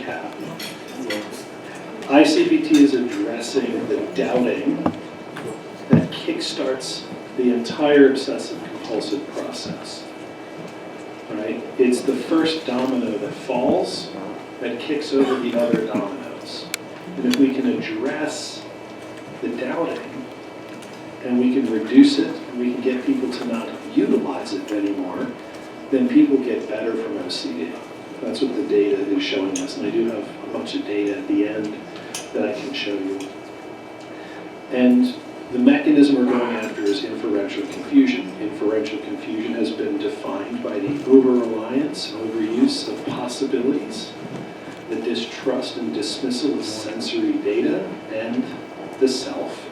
recap. ICBT is addressing the doubting that kickstarts the entire obsessive compulsive process. Right? It's the first domino that falls that kicks over the other dominoes. And if we can address the doubting and we can reduce it and we can get people to not utilize it anymore, then people get better from OCD. That's what the data is showing us. And I do have a bunch of data at the end that I can show you. And the mechanism we're going after is inferential confusion. Inferential confusion has been defined by the over-reliance and overuse of possibilities, the distrust and dismissal of sensory data and the self,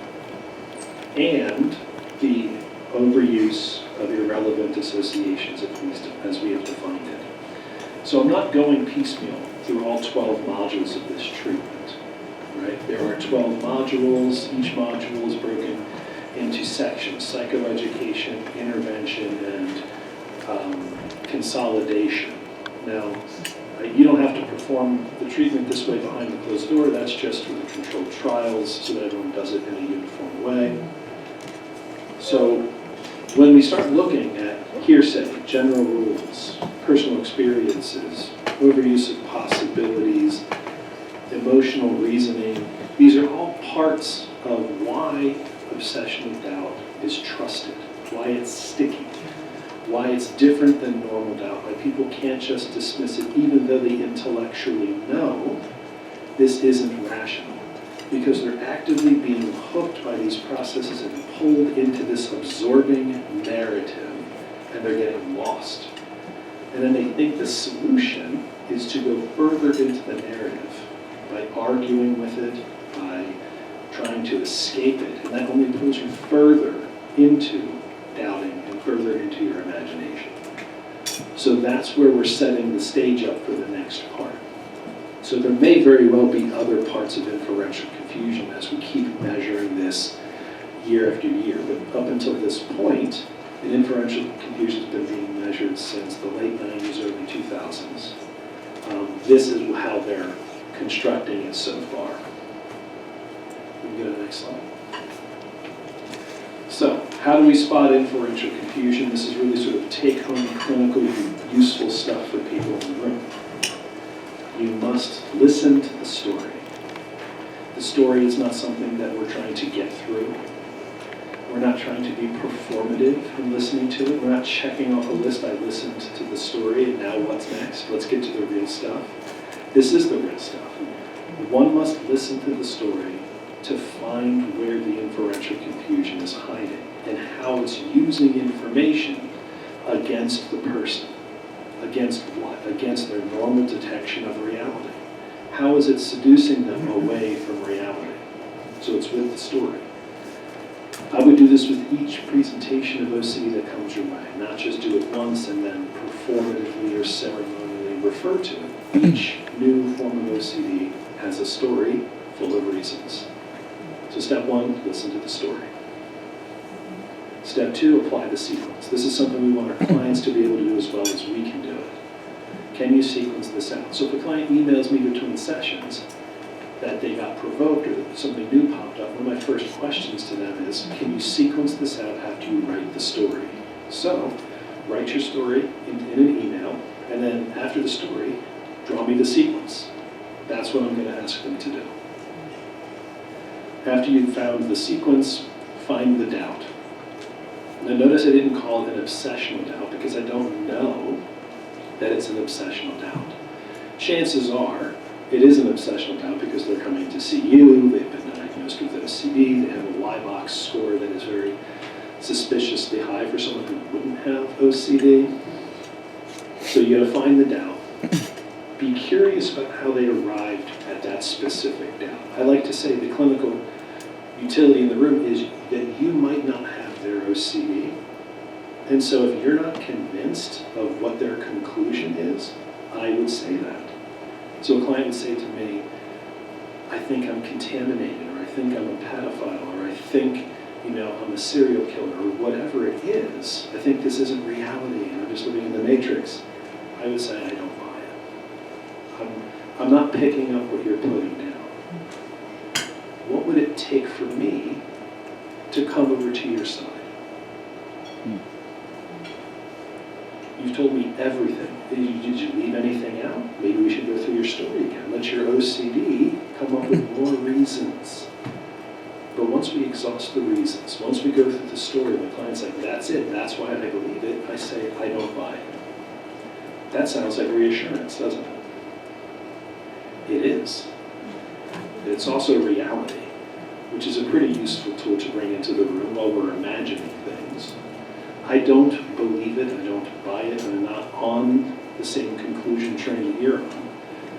and the overuse of irrelevant associations, at least as we have defined it. So I'm not going piecemeal through all 12 modules of this treatment. Right? There are 12 modules. Each module is broken into sections: psychoeducation, intervention, and consolidation. Now, you don't have to perform the treatment this way behind the closed door. That's just for the controlled trials so that everyone does it in a uniform way. So when we start looking at hearsay, general rules, personal experiences, overuse of possibilities, emotional reasoning, these are all parts of why obsession with doubt is trusted, why it's sticky, why it's different than normal doubt, why people can't just dismiss it even though they intellectually know this isn't rational, because they're actively being hooked by these processes and pulled into this absorbing narrative, and they're getting lost. And then they think the solution is to go further into the narrative by arguing with it, by trying to escape it, and that only pulls you further into doubting and further into your imagination. So that's where we're setting the stage up for the next part. So there may very well be other parts of inferential confusion as we keep measuring this year after year, but up until this point, the inferential confusion has been being measured since the late 90s, early 2000s. This is how they're constructing it so far. We can go to the next slide. So, how do we spot inferential confusion? This is really sort of take-home clinical useful stuff for people in the room. You must listen to the story. The story is not something that we're trying to get through. We're not trying to be performative in listening to it. We're not checking off a list. I listened to the story, and now what's next? Let's get to the real stuff. This is the real stuff. One must listen to the story to find where the inferential confusion is hiding and how it's using information against the person. Against what? Against their normal detection of reality. How is it seducing them away from reality? So it's with the story. I would do this with each presentation of OCD that comes your way, not just do it once and then performatively or ceremonially refer to it. Each new form of OCD has a story full of reasons. So step one, listen to the story. Step two, apply the sequence. This is something we want our clients to be able to do as well as we can do it. Can you sequence this out? So if a client emails me between sessions that they got provoked or that something new popped up, one of my first questions to them is, can you sequence this out after you write the story? So write your story in an email, and then after the story, draw me the sequence. That's what I'm going to ask them to do. After you've found the sequence, find the doubt. Now notice I didn't call it an obsessional doubt because I don't know that it's an obsessional doubt. Chances are it is an obsessional doubt because they're coming to see you, they've been diagnosed with OCD, they have a Y-box score that is very suspiciously high for someone who wouldn't have OCD. So you got to find the doubt. Be curious about how they arrived at that specific doubt. I like to say the clinical utility in the room is that you might not have their OCD. And so if you're not convinced of what their conclusion is, I would say that. So a client would say to me, I think I'm contaminated, or I think I'm a pedophile, or I think, I'm a serial killer, or whatever it is. I think this isn't reality, and I'm just living in the matrix. I would say, I don't buy it. I'm not picking up what you're putting down. What would it take for me to come over to your side? You've told me everything. Did you leave anything out? Maybe we should go through your story again. Let your OCD come up with more reasons. But once we exhaust the reasons, once we go through the story, the client's like, that's it, that's why I believe it, I say, I don't buy it. That sounds like reassurance, doesn't it? It is. It's also reality, which is a pretty useful tool to bring into the room while we're imagining things. I don't believe it, I don't buy it, I'm not on the same conclusion train that you're on,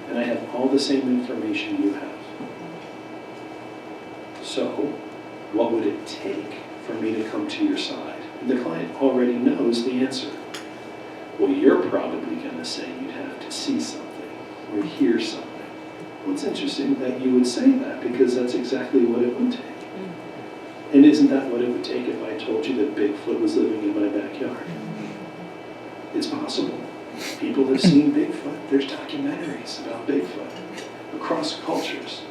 and I have all the same information you have. So, what would it take for me to come to your side? And the client already knows the answer. Well, you're probably going to say you'd have to see something or hear something. Well, it's interesting that you would say that because that's exactly what it would take. And isn't that what it would take if I told you that Bigfoot was living in my backyard? It's possible. People have seen Bigfoot. There's documentaries about Bigfoot across cultures.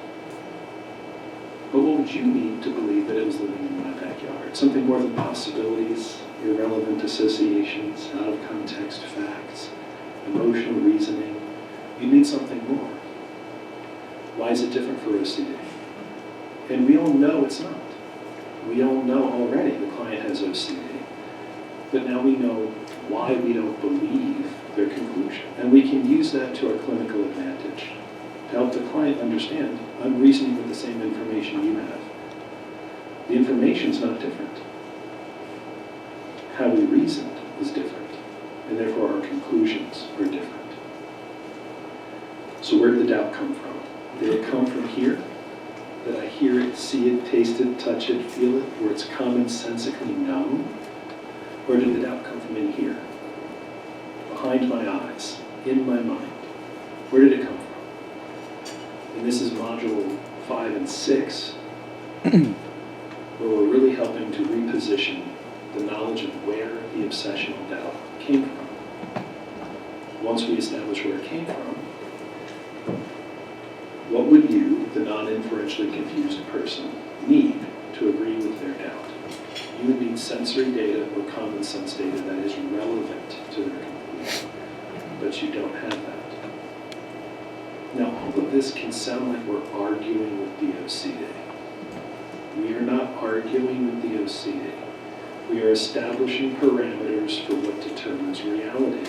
But what would you need to believe that it was living in my backyard? Something more than possibilities, irrelevant associations, out of context facts, emotional reasoning. You need something more. Why is it different for OCD? And we all know it's not. We all know already the client has OCD. But now we know why we don't believe their conclusion. And we can use that to our clinical advantage to help the client understand, I'm reasoning with the same information you have. The information's not different. How we reasoned is different, and therefore our conclusions are different. So where did the doubt come from? Did it come from here? That I hear it, see it, taste it, touch it, feel it, where it's commonsensically known? Or did the doubt come from in here? Behind my eyes, in my mind? Where did it come from? And this is module 5 and 6, where we're really helping to reposition the knowledge of where the obsessional doubt came from. Once we establish where it came from, what would you, the non-inferentially confused person, need to agree with their doubt? You would need sensory data or common sense data that is relevant to their conclusion, but you don't have that. Now, all of this can sound like we're arguing with the OCD. We are not arguing with the OCD. We are establishing parameters for what determines reality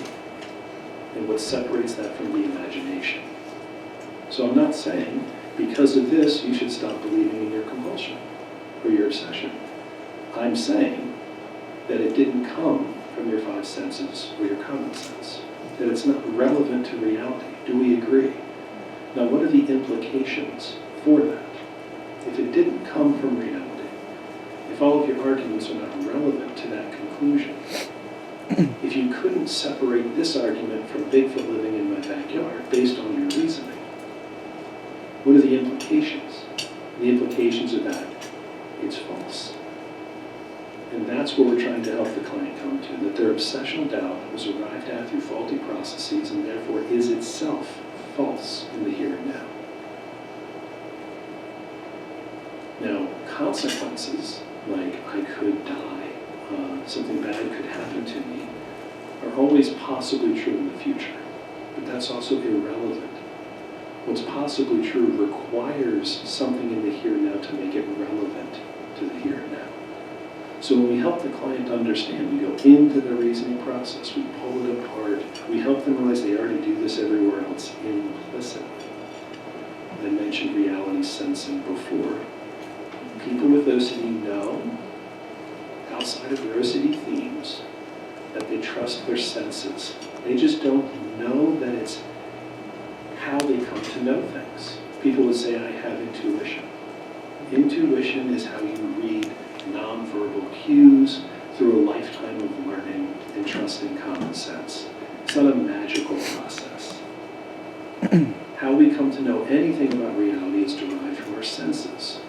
and what separates that from the imagination. So I'm not saying, because of this, you should stop believing in your compulsion or your obsession. I'm saying that it didn't come from your 5 senses or your common sense, that it's not relevant to reality. Do we agree? Now, what are the implications for that? If it didn't come from reality, if all of your arguments are not relevant to that conclusion, if you couldn't separate this argument from Bigfoot living in my backyard based on your reasoning, what are the implications? The implications are that it's false. And that's what we're trying to help the client come to, that their obsessional doubt was arrived at through faulty processes and therefore is itself false in the here and now. Now, consequences, like I could die, something bad could happen to me, are always possibly true in the future, but that's also irrelevant. What's possibly true requires something in the here and now to make it relevant to the here and now. So when we help the client understand, we go into the reasoning process, we pull it apart, we help them realize they already do this everywhere else implicitly. I mentioned reality sensing before. People with OCD know, outside of their OCD themes, that they trust their senses. They just don't know that it's how they come to know things. People would say, I have intuition. Intuition is how you read nonverbal cues through a lifetime of learning and trusting common sense. It's not a magical process. How we come to know anything about reality is derived from our senses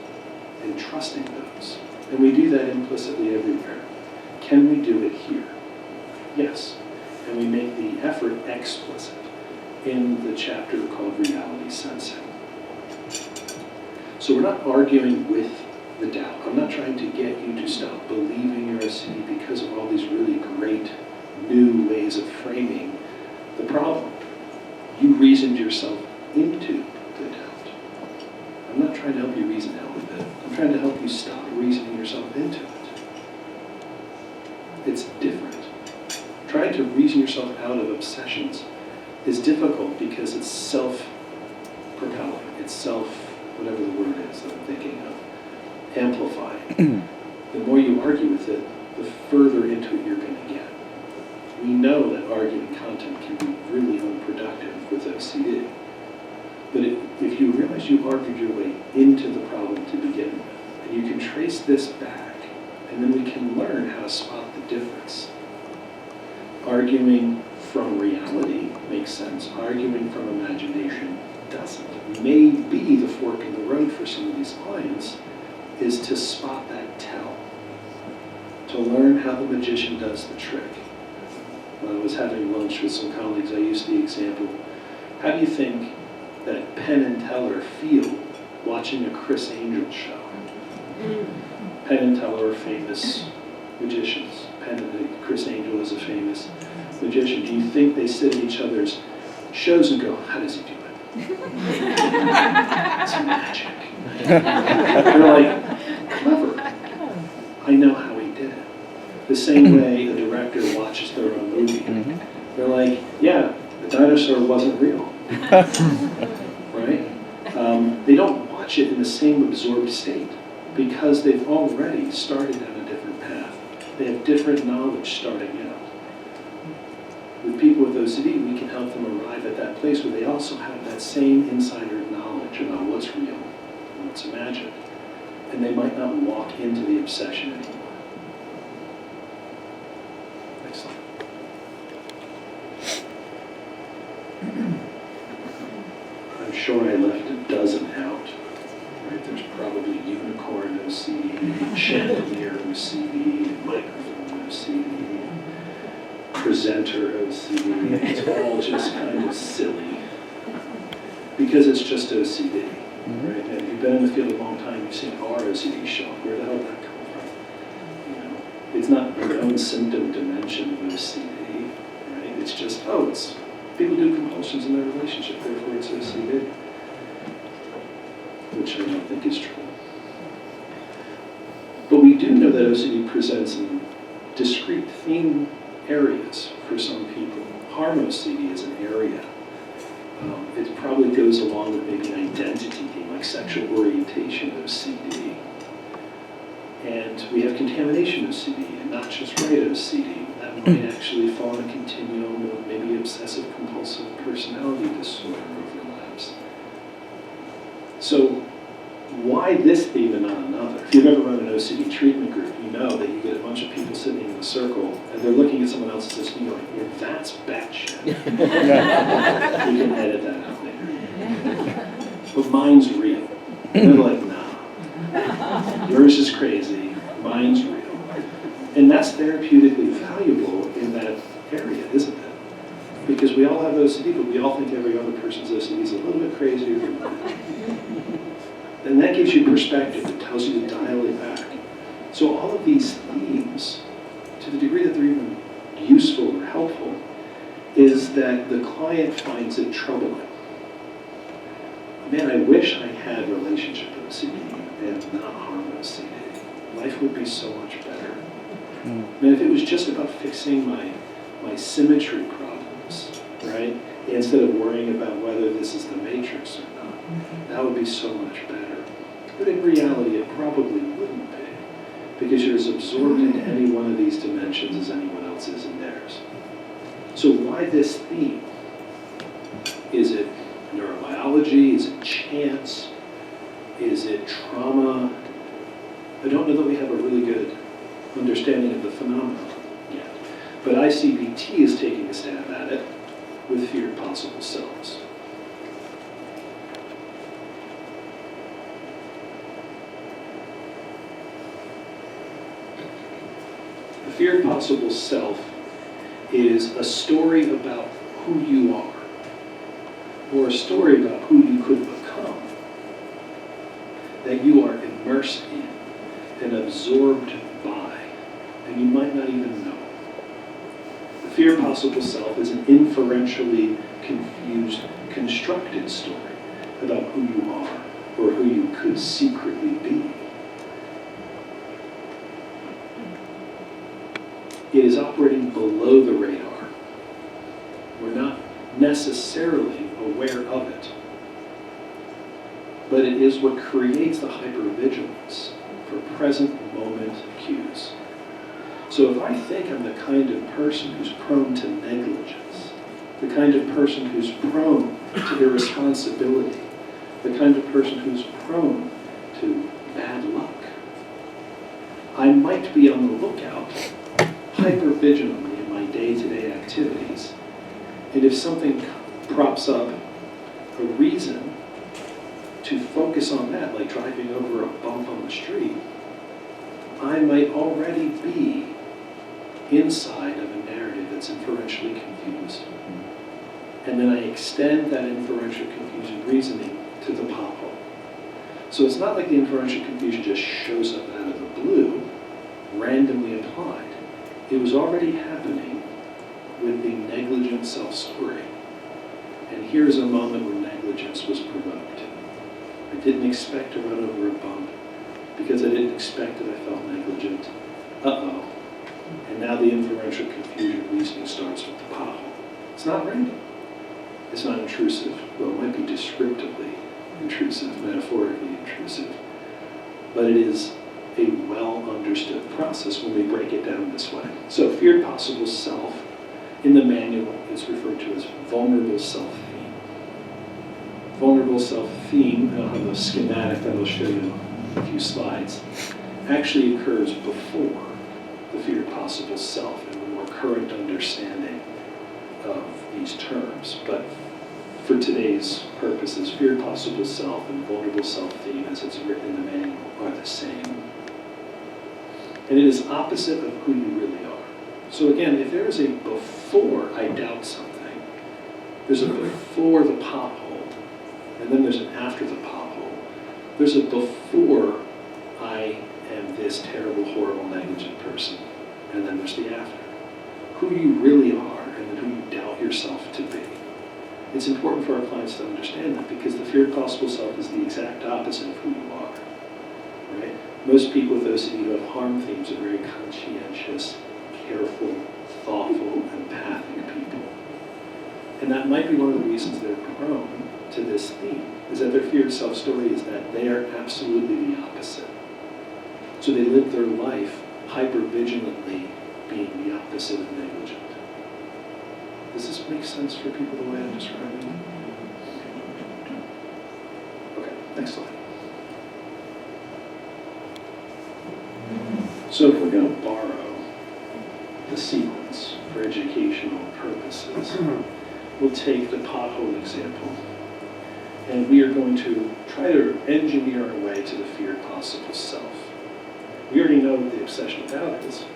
and trusting those. And we do that implicitly everywhere. Can we do it here? Yes. And we make the effort explicit. in the chapter called Reality Sensing. So we're not arguing with the doubt. I'm not trying to get you to stop believing you're OCD because of all these really great new ways of framing the problem. You reasoned yourself into the doubt. I'm not trying to help you reason out of it. I'm trying to help you stop reasoning yourself into it. It's different. Trying to reason yourself out of obsessions is difficult because it's self-propelling. It's whatever the word is that I'm thinking of, amplifying. The more you argue with it, the further into it you're going to get. We know that arguing content can be really unproductive with OCD. But if you realize you argued your way into the problem to begin with, and you can trace this back, and then we can learn how to spot the difference. Arguing from reality makes sense. Arguing from imagination doesn't. Maybe the fork in the road for some of these clients is to spot that tell, to learn how the magician does the trick. When I was having lunch with some colleagues, I used the example, how do you think that Penn and Teller feel watching a Chris Angel show? Penn and Teller are famous magicians. Chris Angel is a famous magician. Do you think they sit at each other's shows and go, how does he do it? It's magic. They're like, clever. I know how he did it. The same way a director watches their own movie. They're like, yeah, the dinosaur wasn't real. Right? They don't watch it in the same absorbed state because they've already started down a different path. They have different knowledge starting out. With people with OCD, we can help them arrive at that place where they also have that same insider knowledge about what's real and what's imagined. And they might not walk into the obsession anymore. Next slide. I'm sure I left a dozen out. Right? There's probably unicorn OCD, chandelier OCD, microphone OCD, presenter OCD. It's all just kind of silly because it's just OCD. Right? And if you've been in the field a long time, you've seen our OCD show up. Where the hell did that come from? You know, it's not a known symptom dimension of OCD. Right? It's just, it's people do compulsions in their relationship, therefore it's OCD. Which I don't think is true. But we do know that OCD presents in discrete theme areas for some people. Harm OCD is an area. It probably goes along with maybe an identity theme, like sexual orientation OCD. And we have contamination OCD, and not just right OCD. That might actually fall in a continuum of maybe obsessive compulsive personality disorder overlaps. So why this theme and not another? If you've ever run an OCD treatment group, you know that you get a bunch of people sitting in a circle and they're looking at someone else's OCD going, well, that's batshit. We can edit that out later. But mine's real. And they're like, nah. Yours is crazy. Mine's real. And that's therapeutically valuable in that area, isn't it? Because we all have OCD, but we all think every other person's OCD is a little bit crazier than mine. And that gives you perspective. It tells you to dial it back. So all of these themes, to the degree that they're even useful or helpful, is that the client finds it troubling. Man, I wish I had relationship OCD and not harm OCD. Life would be so much better. Man, if it was just about fixing my symmetry problems, right? Instead of worrying about whether this is the matrix or not, that would be so much better. But in reality, it probably wouldn't be, because you're as absorbed into any one of these dimensions as anyone else is in theirs. So why this theme? Is it neurobiology? Is it chance? Is it trauma? I don't know that we have a really good understanding of the phenomenon yet. But CBT is taking a stab at it with feared possible selves. The feared possible self is a story about who you are or a story about who you could become that you are immersed in and absorbed by, and you might not even know. The fear of possible self is an inferentially confused, constructed story about who you are or who you could secretly be. It is operating below the radar. We're not necessarily aware of it, but it is what creates the hypervigilance for present moment cues. So if I think I'm the kind of person who's prone to negligence, the kind of person who's prone to irresponsibility, the kind of person who's prone to bad luck, I might be on the lookout hypervigilantly in my day-to-day activities. And if something props up, a reason to focus on that, like driving over a bump on the street, I might already be inside of a narrative that's inferentially confused. And then I extend that inferential confusion reasoning to the pothole. So it's not like the inferential confusion just shows up out of the blue, randomly applied. It was already happening with the negligent self-story. And here's a moment where negligence was provoked. I didn't expect to run over a bump because I didn't expect that I felt negligent. Uh-oh. And now the inferential confusion reasoning starts with the pothole. It's not random. It's not intrusive. Well, it might be descriptively intrusive, metaphorically intrusive. But it is a well-understood process when we break it down this way. So feared possible self in the manual is referred to as vulnerable self-theme. Vulnerable self-theme, I'll have a schematic that I'll show you in a few slides, actually occurs before the feared possible self in the more current understanding of these terms. But for today's purposes, feared possible self and vulnerable self-theme, as it's written in the manual, are the same. And it is opposite of who you really are. So again, if there is a before I doubt something, there's a before the pothole, and then there's an after the pothole. There's a before I am this terrible, horrible, negligent person, and then there's the after. Who you really are, and then who you doubt yourself to be. It's important for our clients to understand that because the feared possible self is the exact opposite of who you are. Right? Most people with OCD who have harm themes are very conscientious, careful, thoughtful, empathic people. And that might be one of the reasons they're prone to this theme, is that their feared self-story is that they are absolutely the opposite. So they live their life hyper-vigilantly being the opposite of negligent. Does this make sense for people the way I'm describing it? Okay, next slide. So if we're going to borrow the sequence for educational purposes, we'll take the pothole example, and we are going to try to engineer our way to the feared possible self. We already know what the obsession of doubt is.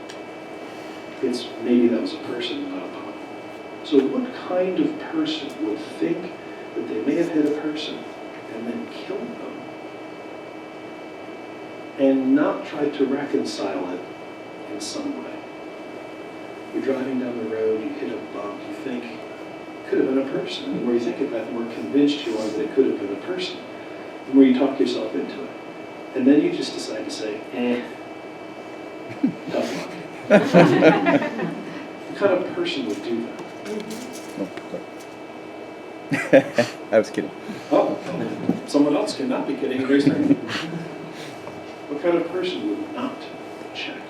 It's maybe that was a person, not a pothole. So what kind of person would think that they may have hit a person and then killed them and not try to reconcile it in some way? You're driving down the road, you hit a bump, you think it could have been a person. And the more you think about it, the more convinced you are that it could have been a person. The more you talk yourself into it. And then you just decide to say, tough luck. What kind of person would do that? I was kidding. Oh, someone else cannot be kidding. Raise their hand. What kind of person would not check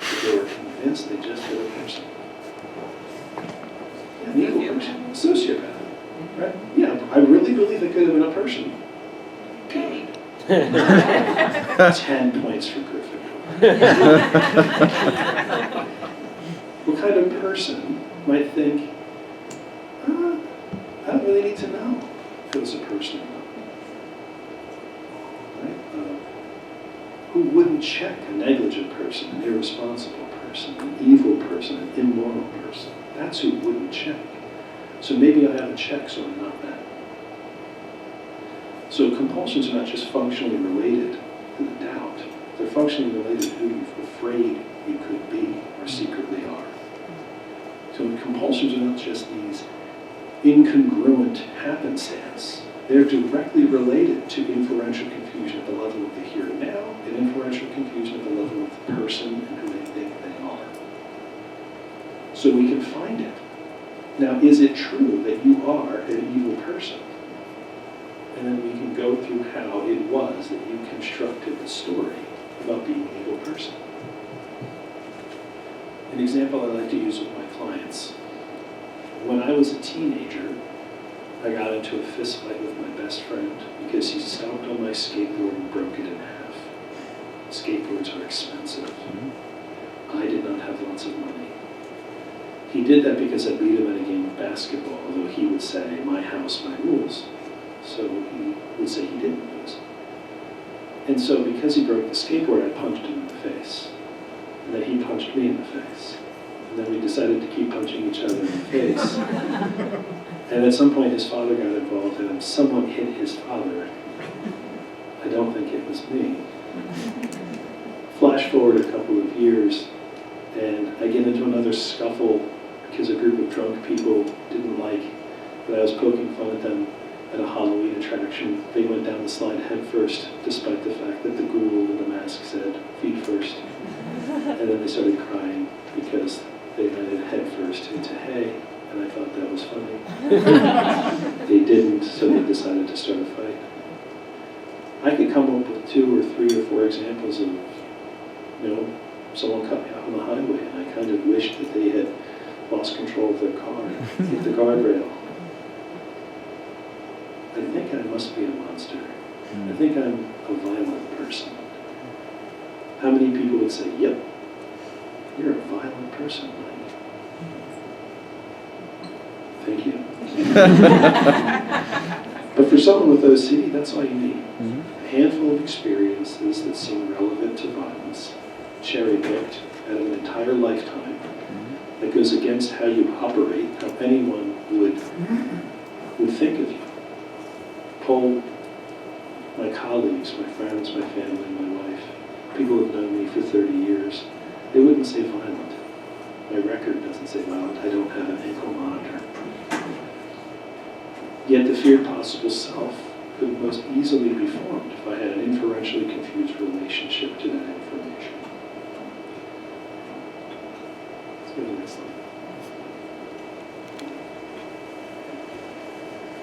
if they were convinced they just hit a person? Yeah, an evil person, a sociopath, right? Yeah, I really believe it could have been a person. Good. 10 points for Griffin. What kind of person might think, I don't really need to know if it was a person or not. Right? Who wouldn't check a negligent person, an irresponsible person, an evil person, an immoral person? That's who wouldn't check. So maybe I have a check so I'm not that. So compulsions are not just functionally related to the doubt. They're functionally related to who you're afraid you could be or secretly are. So compulsions are not just these incongruent happenstance. They're directly related to inferential confusion at the level of the here and now, and inferential confusion at the level of the person and who they think they are. So we can find it. Now, is it true that you are an evil person? And then we can go through how it was that you constructed the story about being an evil person. An example I like to use with my clients. When I was a teenager, I got into a fist fight with my best friend because he stomped on my skateboard and broke it in half. Skateboards are expensive. I did not have lots of money. He did that because I beat him at a game of basketball, although he would say, my house, my rules. So he would say he didn't lose. And so because he broke the skateboard, I punched him in the face. And then he punched me in the face. And then we decided to keep punching each other in the face. And at some point his father got involved and someone hit his father. I don't think it was me. Flash forward a couple of years, and I get into another scuffle because a group of drunk people didn't like that I was poking fun at them at a Halloween attraction. They went down the slide head first, despite the fact that the ghoul in the mask said, feet first. And then they started crying because they landed head first into hay, and I thought that was funny. They didn't, so they decided to start a fight. I could come up with 2 or 3 or 4 examples of, someone cut me off on the highway, and I kind of wished that they had lost control of their car, hit the guardrail. I think I must be a monster. I think I'm a violent person. How many people would say, yep, you're a violent person, Mike? Thank you. But for someone with OCD, that's all you need. A handful of experiences that seem relevant to violence, cherry-picked out of an entire lifetime, that goes against how you operate, how anyone would think of you. Poll my colleagues, my friends, my family, my wife, people who have known me for 30 years. They wouldn't say violent. My record doesn't say violent. I don't have an ankle monitor. Yet the feared possible self could most easily be formed if I had an inferentially confused relationship to that information. Let's go to the next slide.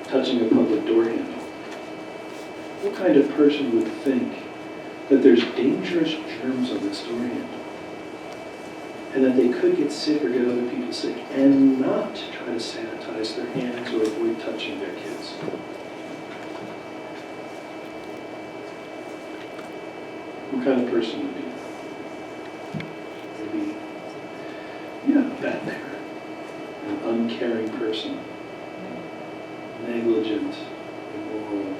Touching a public door handle. What kind of person would think that there's dangerous germs on this door handle, and that they could get sick or get other people sick and not try to sanitize their hands or avoid touching their kids? What kind of person would be? Maybe, a bad parent, an uncaring person, negligent, immoral.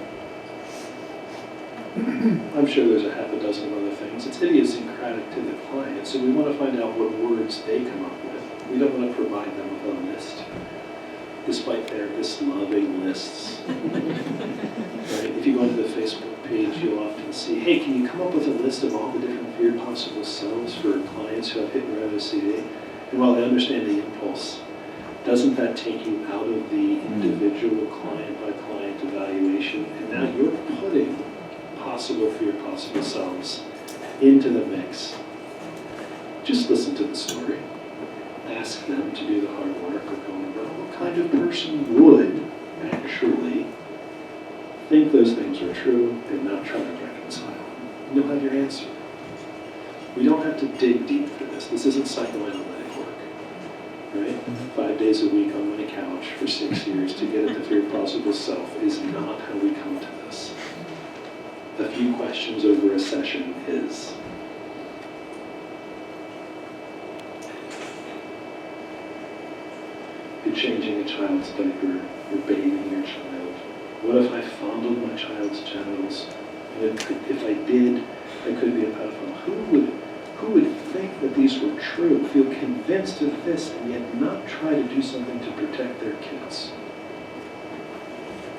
I'm sure there's a half a dozen of other things. It's idiosyncratic to the client, so we want to find out what words they come up with. We don't want to provide them with a list, despite therapists loving lists. Right? If you go to the Facebook page, you'll often see, hey, can you come up with a list of all the different feared possible selves for clients who have hit and run OCD? And while I understand the impulse, doesn't that take you out of the individual client-by-client evaluation? And now you're putting possible feared possible selves into the mix. Just listen to the story. Ask them to do the hard work of going, well, what kind of person would actually think those things are true and not try to reconcile them? And you'll have your answer. We don't have to dig deep for this. This isn't psychoanalytic work, right? 5 days a week on my couch for 6 years to get at the feared possible self is not how we come to this. A few questions over a session is. You're changing a child's diaper, you're bathing your child. What if I fondled my child's genitals? And if I did, I could be a pedophile. Who would think that these were true, feel convinced of this, and yet not try to do something to protect their kids?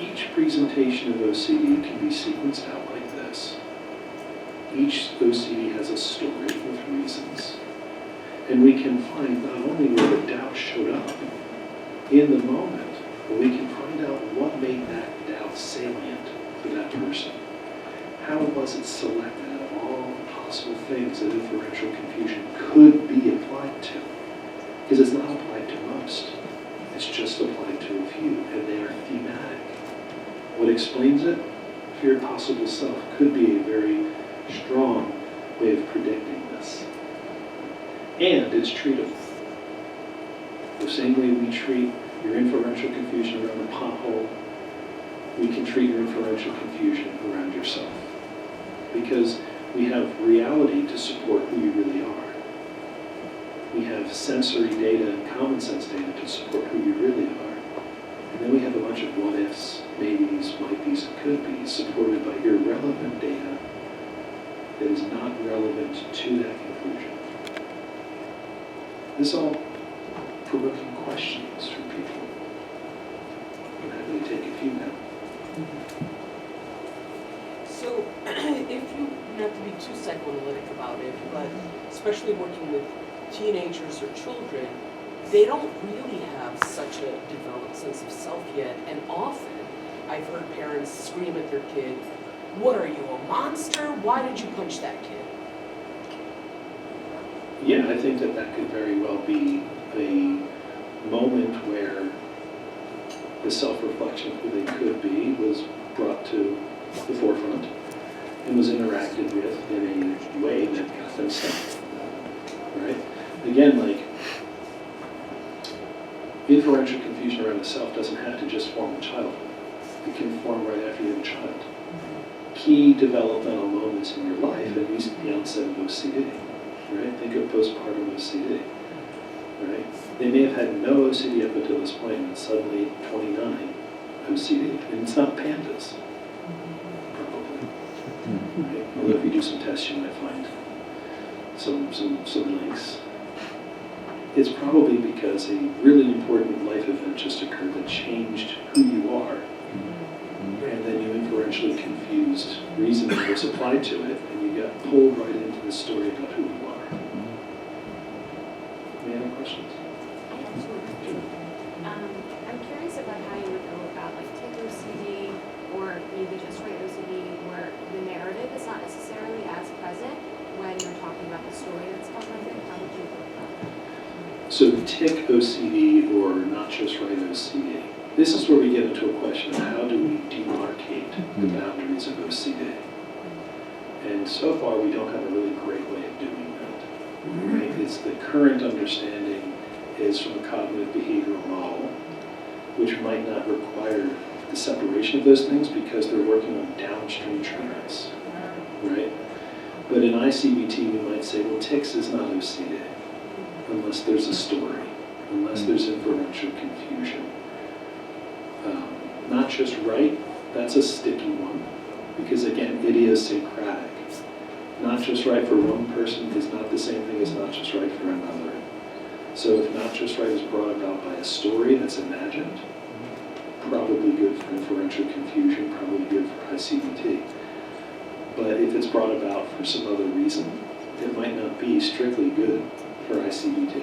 each presentation of OCD can be sequenced out like this. Each OCD has a story with reasons. And we can find not only where the doubt showed up in the moment, but we can find out what made that doubt salient for that person. How was it selected out of all the possible things that inferential confusion could be applied to? Because it's not applied to most. It's just applied to a few, and they are thematic. What explains it? Feared possible self could be a very strong way of predicting this. And it's treatable. The same way we treat your inferential confusion around the pothole, we can treat your inferential confusion around yourself. Because we have reality to support who you really are. We have sensory data and common sense data to support who you really are. And then we have a bunch of what ifs, maybes, might be's, and could be's supported by irrelevant data that is not relevant to that conclusion. This is all provoking questions from people. I'm happy to take a few now. So, if you, not to be too psychoanalytic about it, but especially working with teenagers or children, they don't really have such a developed sense of self yet, and often I've heard parents scream at their kid, "What are you, a monster? Why did you punch that kid?" Yeah, I think that that could very well be a moment where the self-reflection of who they could be was brought to the forefront and was interacted with in a way that got them stuck, right? Again, like, inferential confusion around the self doesn't have to just form in childhood. It can form right after you have a child. Key developmental moments in your life, at least the onset of OCD, right? Think of postpartum OCD, right? They may have had no OCD up until this point, and suddenly 29 OCD, and it's not pandas, probably. Right? Although if you do some tests, you might find some links. It's probably because a really important life event just occurred that changed who you are, and then you inferentially confused reasoning was applied to it, and you got pulled right into the story about who you are. Any other questions? I'm curious about how you would go about like tick OCD or maybe just right OCD where the narrative is not necessarily as present when you're talking about the story that's come with it. How would you go about that? So tick OCD or not just right OCD. This is where we get into a question of how do we demarcate the boundaries of OCD. And so far we don't have a really great way of doing that. Right? It's the current understanding is from a cognitive behavioral model, which might not require the separation of those things because they're working on downstream trends, right? But in ICBT, we might say, well, tics is not OCD unless there's a story, unless there's inferential confusion. Not just right, that's a sticky one, because again, idiosyncratic. Not just right for one person is not the same thing as not just right for another. So if not just right is brought about by a story that's imagined, probably good for inferential confusion, probably good for ICBT. But if it's brought about for some other reason, it might not be strictly good for ICBT.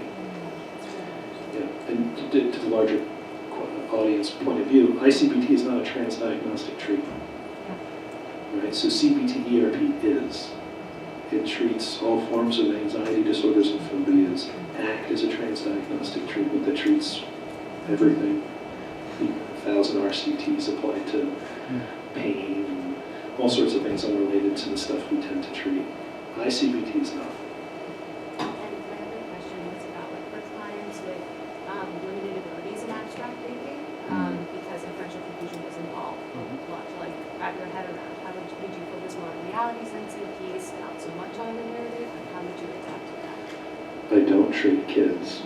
Yeah, and to the larger audience point of view, ICBT is not a transdiagnostic treatment. Right? So CBT ERP is. It treats all forms of anxiety disorders and phobias. ACT is a transdiagnostic treatment that treats everything. 1,000 RCTs applied to pain and all sorts of things unrelated to the stuff we tend to treat. ICBT is not. And my other question was about like for clients with limited abilities in abstract thinking, because inferential confusion is involved. A lot to like wrap your head around. How would you focus more on the reality sensitive piece, not so much on the narrative, and how would you adapt to that? I don't treat kids.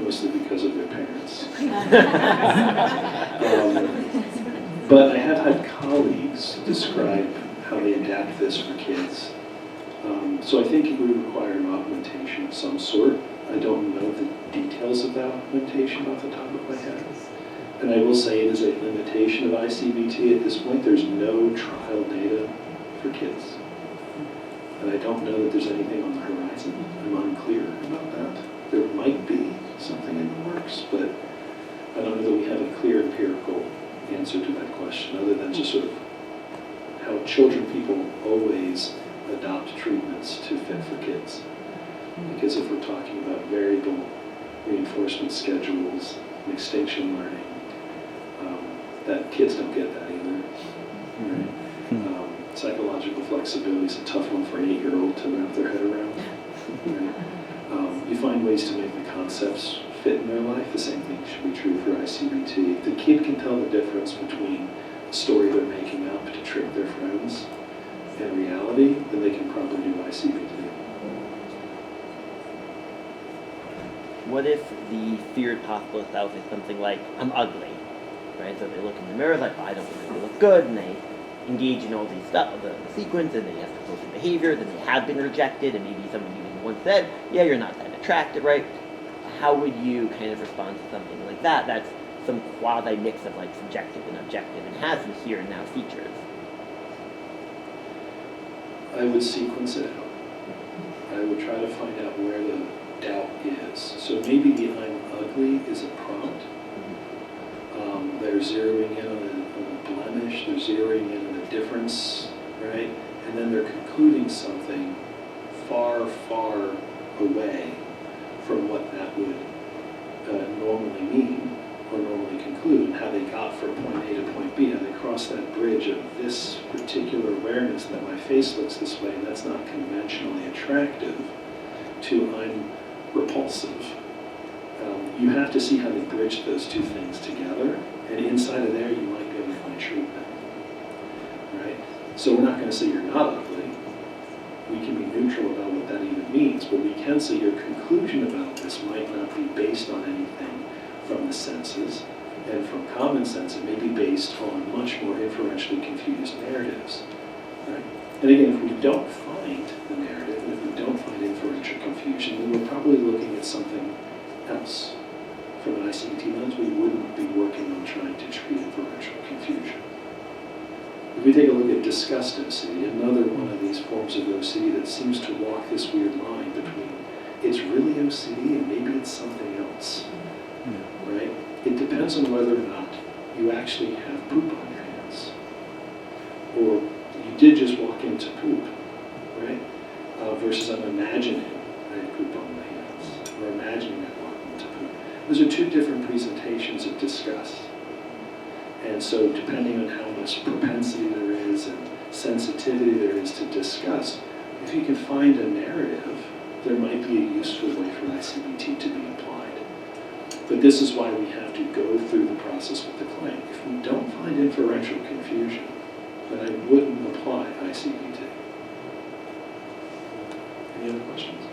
Mostly because of their parents. But I have had colleagues describe how they adapt this for kids. So I think it would require an augmentation of some sort. I don't know the details of that augmentation off the top of my head. And I will say it is a limitation of ICBT at this point. There's no trial data for kids. And I don't know that there's anything on the horizon. I'm unclear about that. There might be something in the works, but I don't know that we have a clear empirical answer to that question, other than just sort of how children people always adopt treatments to fit for kids. Because if we're talking about variable reinforcement schedules and extinction learning, that kids don't get that either. Right? Psychological flexibility is a tough one for an 8-year-old to wrap their head around. Right? You find ways to make the concepts fit in their life. The same thing should be true for ICBT. If the kid can tell the difference between a story they're making up to trick their friends and reality, then they can probably do ICBT. What if the feared possible self is something like, I'm ugly, right? So they look in the mirror like, I don't really look good, and they engage in all these stuff, the sequence, and they have compulsive behavior, then they have been rejected, and maybe someone even once said, yeah, you're not that attractive, right? How would you kind of respond to something like that? That's some quasi-mix of like subjective and objective, and has some here and now features. I would sequence it out. I would try to find out where the doubt is. So maybe the I'm ugly is a prompt. They're zeroing in on a blemish, they're zeroing in on a difference, right? And then they're concluding something far, far away from what that would normally mean or normally conclude, and how they got from point A to point B, how they crossed that bridge of this particular awareness that my face looks this way and that's not conventionally attractive, to I'm repulsive. You have to see how they bridge those two things together, and inside of there you might be able to find treatment, right? So we're not going to say you're not ugly. We can be neutral about what that even means, but we can say your conclusion about this might not be based on anything from the senses and from common sense. It may be based on much more inferentially confused narratives, right? And again, if we don't find the narrative, and if we don't find inferential confusion, then we're probably looking at something else. From an ICBT lens, we wouldn't be working on trying to treat inferential confusion. If we take a look at disgust OCD, another one of these forms of OCD that seems to walk this weird line between it's really OCD and maybe it's something else, right? It depends on whether or not you actually have poop on your hands, or you did just walk into poop, right? Versus I'm imagining I had poop on my hands, or imagining I walked into poop. Those are two different presentations of disgust. And so depending on how much propensity there is and sensitivity there is to disgust, if you can find a narrative, there might be a useful way for ICBT to be applied. But this is why we have to go through the process with the client. If we don't find inferential confusion, then I wouldn't apply ICBT. Any other questions?